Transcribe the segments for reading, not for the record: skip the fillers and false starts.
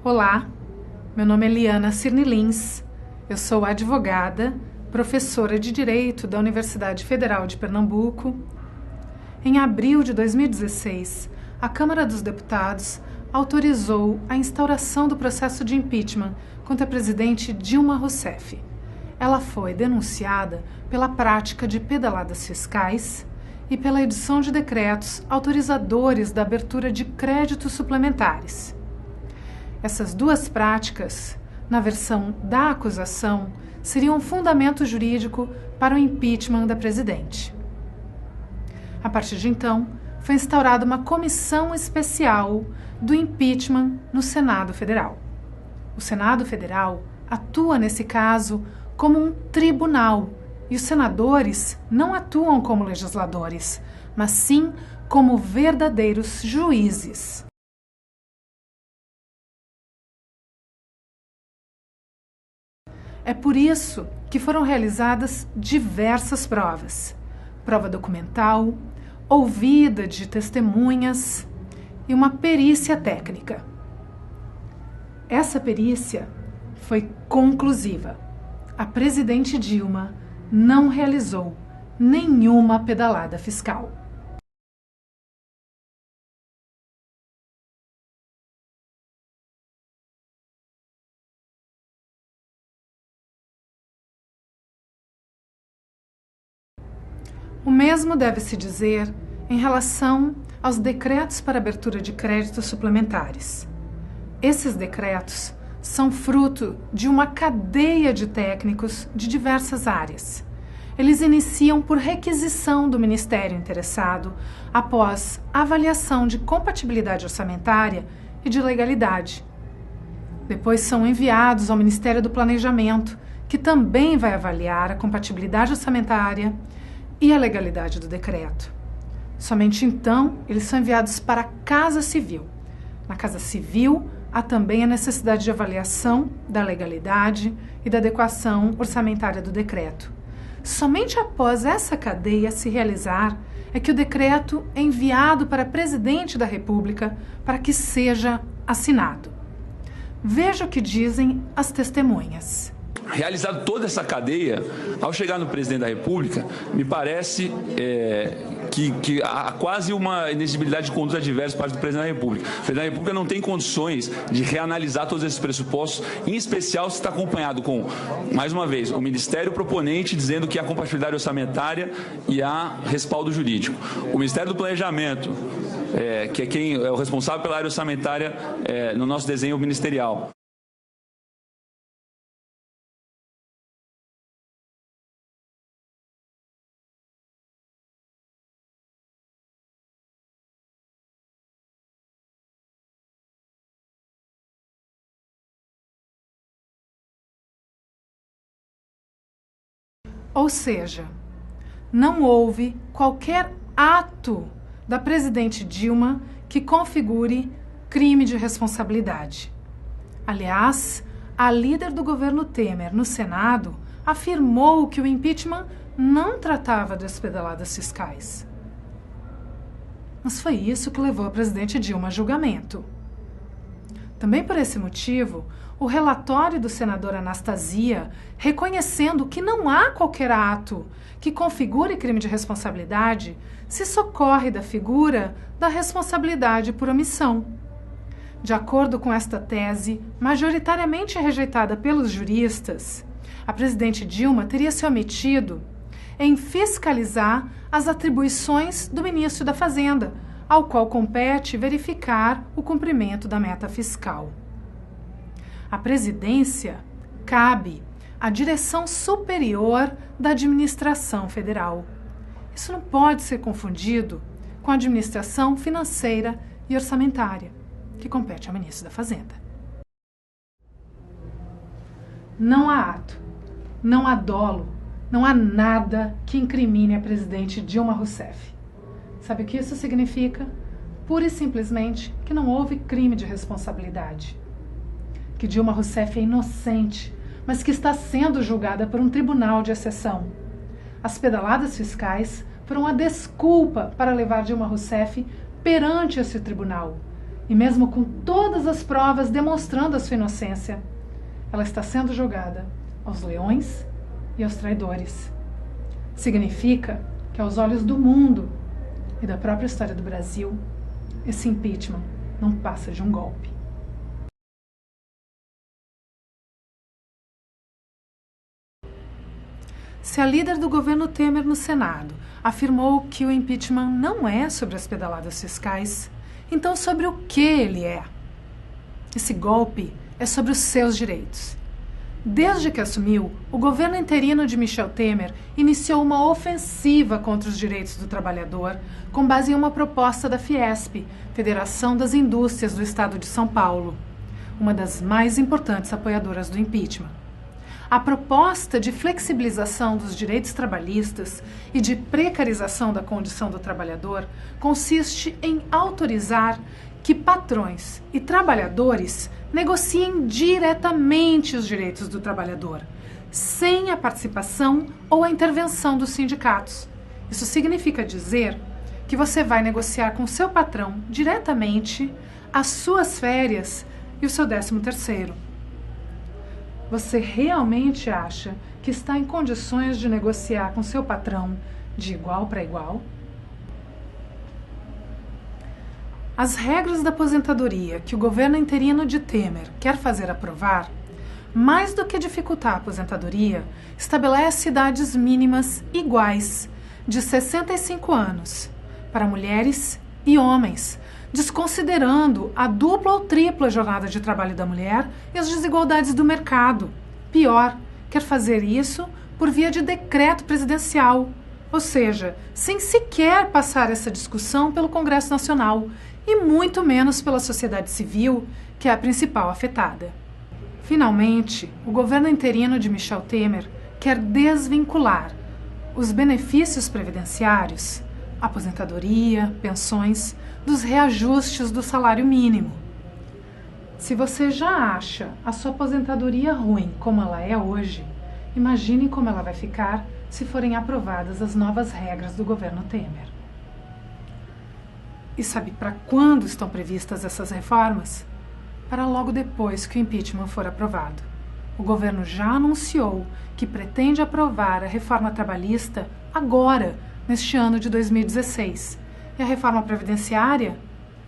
Olá, meu nome é Liana Cirne Lins, eu sou advogada, professora de Direito da Universidade Federal de Pernambuco. Em abril de 2016, a Câmara dos Deputados autorizou a instauração do processo de impeachment contra a presidente Dilma Rousseff. Ela foi denunciada pela prática de pedaladas fiscais e pela edição de decretos autorizadores da abertura de créditos suplementares. Essas duas práticas, na versão da acusação, seriam um fundamento jurídico para o impeachment da presidente. A partir de então, foi instaurada uma comissão especial do impeachment no Senado Federal. O Senado Federal atua, nesse caso, como um tribunal, e os senadores não atuam como legisladores, mas sim como verdadeiros juízes. É por isso que foram realizadas diversas provas. Prova documental, ouvida de testemunhas e uma perícia técnica. Essa perícia foi conclusiva. A presidente Dilma não realizou nenhuma pedalada fiscal. O mesmo deve-se dizer em relação aos decretos para abertura de créditos suplementares. Esses decretos são fruto de uma cadeia de técnicos de diversas áreas. Eles iniciam por requisição do Ministério interessado após avaliação de compatibilidade orçamentária e de legalidade. Depois são enviados ao Ministério do Planejamento, que também vai avaliar a compatibilidade orçamentária e a legalidade do decreto. Somente então, eles são enviados para a Casa Civil. Na Casa Civil, há também a necessidade de avaliação da legalidade e da adequação orçamentária do decreto. Somente após essa cadeia se realizar é que o decreto é enviado para a Presidente da República para que seja assinado. Veja o que dizem as testemunhas. Realizado toda essa cadeia, ao chegar no presidente da República, me parece que há quase uma inexigibilidade de conduta adversa por parte do presidente da República. O presidente da República não tem condições de reanalisar todos esses pressupostos, em especial se está acompanhado com, mais uma vez, o Ministério proponente dizendo que há compatibilidade orçamentária e há respaldo jurídico. O Ministério do Planejamento, que é quem é o responsável pela área orçamentária no nosso desenho ministerial. Ou seja, não houve qualquer ato da presidente Dilma que configure crime de responsabilidade. Aliás, a líder do governo Temer no Senado afirmou que o impeachment não tratava das pedaladas fiscais. Mas foi isso que levou a presidente Dilma a julgamento. Também por esse motivo, o relatório do senador Anastasia, reconhecendo que não há qualquer ato que configure crime de responsabilidade, se socorre da figura da responsabilidade por omissão. De acordo com esta tese, majoritariamente rejeitada pelos juristas, a presidente Dilma teria se omitido em fiscalizar as atribuições do ministro da Fazenda, ao qual compete verificar o cumprimento da meta fiscal. A presidência cabe à direção superior da administração federal. Isso não pode ser confundido com a administração financeira e orçamentária, que compete ao ministro da Fazenda. Não há ato, não há dolo, não há nada que incrimine a presidente Dilma Rousseff. Sabe o que isso significa? Pura e simplesmente que não houve crime de responsabilidade. Que Dilma Rousseff é inocente, mas que está sendo julgada por um tribunal de exceção. As pedaladas fiscais foram a desculpa para levar Dilma Rousseff perante esse tribunal E mesmo com todas as provas demonstrando a sua inocência, ela está sendo julgada aos leões e aos traidores. Significa que, aos olhos do mundo e da própria história do Brasil, esse impeachment não passa de um golpe. Se a líder do governo Temer no Senado afirmou que o impeachment não é sobre as pedaladas fiscais, então sobre o que ele é? Esse golpe é sobre os seus direitos. Desde que assumiu, o governo interino de Michel Temer iniciou uma ofensiva contra os direitos do trabalhador com base em uma proposta da Fiesp, Federação das Indústrias do Estado de São Paulo, uma das mais importantes apoiadoras do impeachment. A proposta de flexibilização dos direitos trabalhistas e de precarização da condição do trabalhador consiste em autorizar que patrões e trabalhadores negociem diretamente os direitos do trabalhador, sem a participação ou a intervenção dos sindicatos. Isso significa dizer que você vai negociar com seu patrão diretamente as suas férias e o seu 13º. Você realmente acha que está em condições de negociar com seu patrão de igual para igual? As regras da aposentadoria que o governo interino de Temer quer fazer aprovar, mais do que dificultar a aposentadoria, estabelece idades mínimas iguais de 65 anos para mulheres e homens, desconsiderando a dupla ou tripla jornada de trabalho da mulher e as desigualdades do mercado. Pior, quer fazer isso por via de decreto presidencial, ou seja, sem sequer passar essa discussão pelo Congresso Nacional e muito menos pela sociedade civil, que é a principal afetada. Finalmente, o governo interino de Michel Temer quer desvincular os benefícios previdenciários, aposentadoria, pensões, dos reajustes do salário mínimo. Se você já acha a sua aposentadoria ruim como ela é hoje, imagine como ela vai ficar se forem aprovadas as novas regras do governo Temer. E sabe para quando estão previstas essas reformas? Para logo depois que o impeachment for aprovado. O governo já anunciou que pretende aprovar a reforma trabalhista agora, neste ano de 2016, e a reforma previdenciária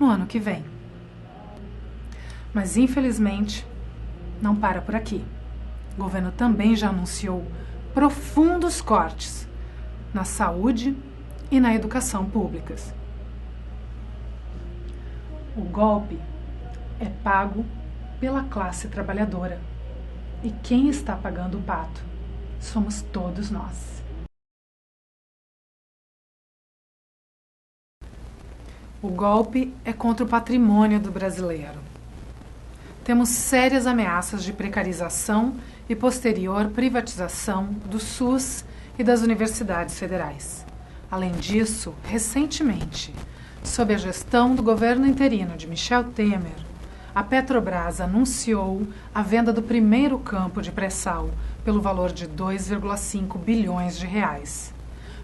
no ano que vem. Mas, infelizmente, não para por aqui. O governo também já anunciou profundos cortes na saúde e na educação públicas. O golpe é pago pela classe trabalhadora. E quem está pagando o pato somos todos nós. O golpe é contra o patrimônio do brasileiro. Temos sérias ameaças de precarização e posterior privatização do SUS e das universidades federais. Além disso, recentemente, sob a gestão do governo interino de Michel Temer, a Petrobras anunciou a venda do primeiro campo de pré-sal pelo valor de 2,5 bilhões de reais.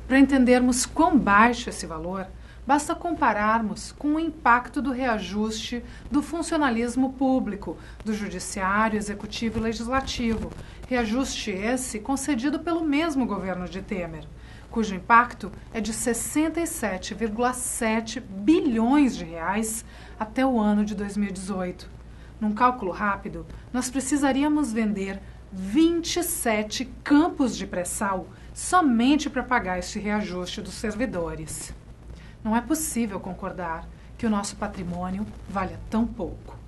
Para entendermos quão baixo esse valor, basta compararmos com o impacto do reajuste do funcionalismo público, do judiciário, executivo e legislativo, reajuste esse concedido pelo mesmo governo de Temer, cujo impacto é de 67,7 bilhões de reais até o ano de 2018. Num cálculo rápido, nós precisaríamos vender 27 campos de pré-sal somente para pagar este reajuste dos servidores. Não é possível concordar que o nosso patrimônio valha tão pouco.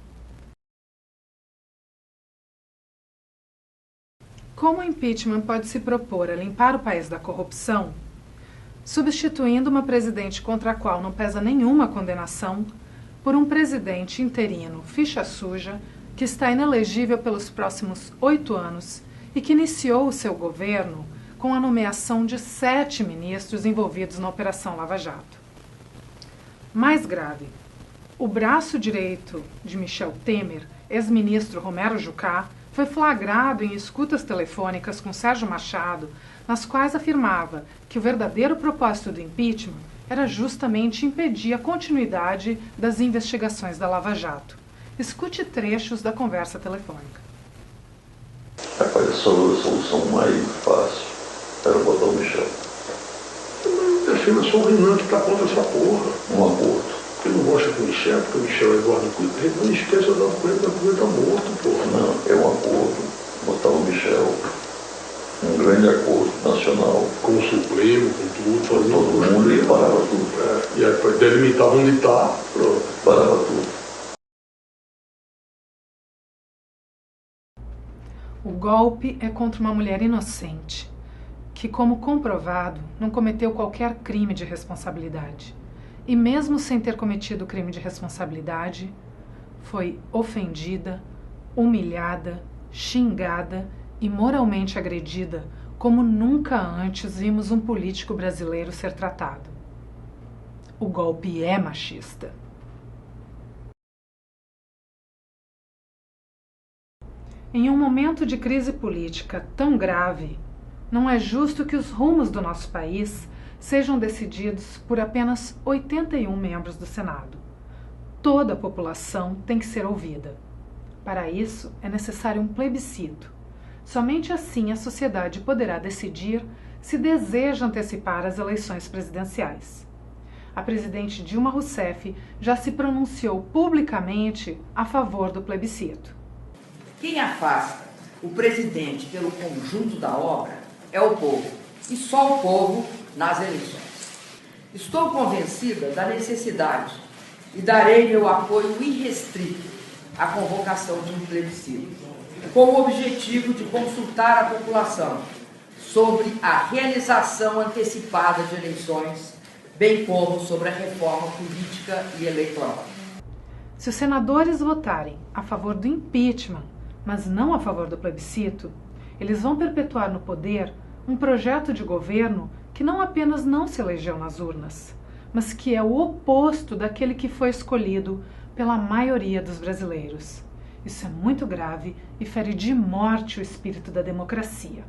Como o impeachment pode se propor a limpar o país da corrupção, substituindo uma presidente contra a qual não pesa nenhuma condenação por um presidente interino ficha suja que está inelegível pelos próximos 8 anos e que iniciou o seu governo com a nomeação de 7 ministros envolvidos na Operação Lava Jato. Mais grave, o braço direito de Michel Temer, ex-ministro Romero Jucá, foi flagrado em escutas telefônicas com Sérgio Machado, nas quais afirmava que o verdadeiro propósito do impeachment era justamente impedir a continuidade das investigações da Lava Jato. Escute trechos da conversa telefônica. Rapaz, a solução mais fácil era botar o Michel. Minha filha, eu sou o Renan que tá contra essa porra. Um aborto. Eu não gosto do Michel, porque o Michel é Eduardo Cunha. Não esqueça do Eduardo Cunha tá morto, porra. Não, é um acordo. Botar o Michel. Um grande acordo nacional. Com o Supremo, com tudo. Com todo mundo e parava tudo. E aí delimitar onde tá, pronto. Parava tudo. O golpe é contra uma mulher inocente, que, como comprovado, não cometeu qualquer crime de responsabilidade. E mesmo sem ter cometido o crime de responsabilidade, foi ofendida, humilhada, xingada e moralmente agredida como nunca antes vimos um político brasileiro ser tratado. O golpe é machista. Em um momento de crise política tão grave, não é justo que os rumos do nosso país sejam decididos por apenas 81 membros do Senado. Toda a população tem que ser ouvida. Para isso, é necessário um plebiscito. Somente assim a sociedade poderá decidir se deseja antecipar as eleições presidenciais. A presidente Dilma Rousseff já se pronunciou publicamente a favor do plebiscito. Quem afasta o presidente pelo conjunto da obra é o povo, e só o povo nas eleições. Estou convencida da necessidade e darei meu apoio irrestrito à convocação de um plebiscito, com o objetivo de consultar a população sobre a realização antecipada de eleições, bem como sobre a reforma política e eleitoral. Se os senadores votarem a favor do impeachment, mas não a favor do plebiscito, eles vão perpetuar no poder um projeto de governo que não apenas não se elegeu nas urnas, mas que é o oposto daquele que foi escolhido pela maioria dos brasileiros. Isso é muito grave e fere de morte o espírito da democracia.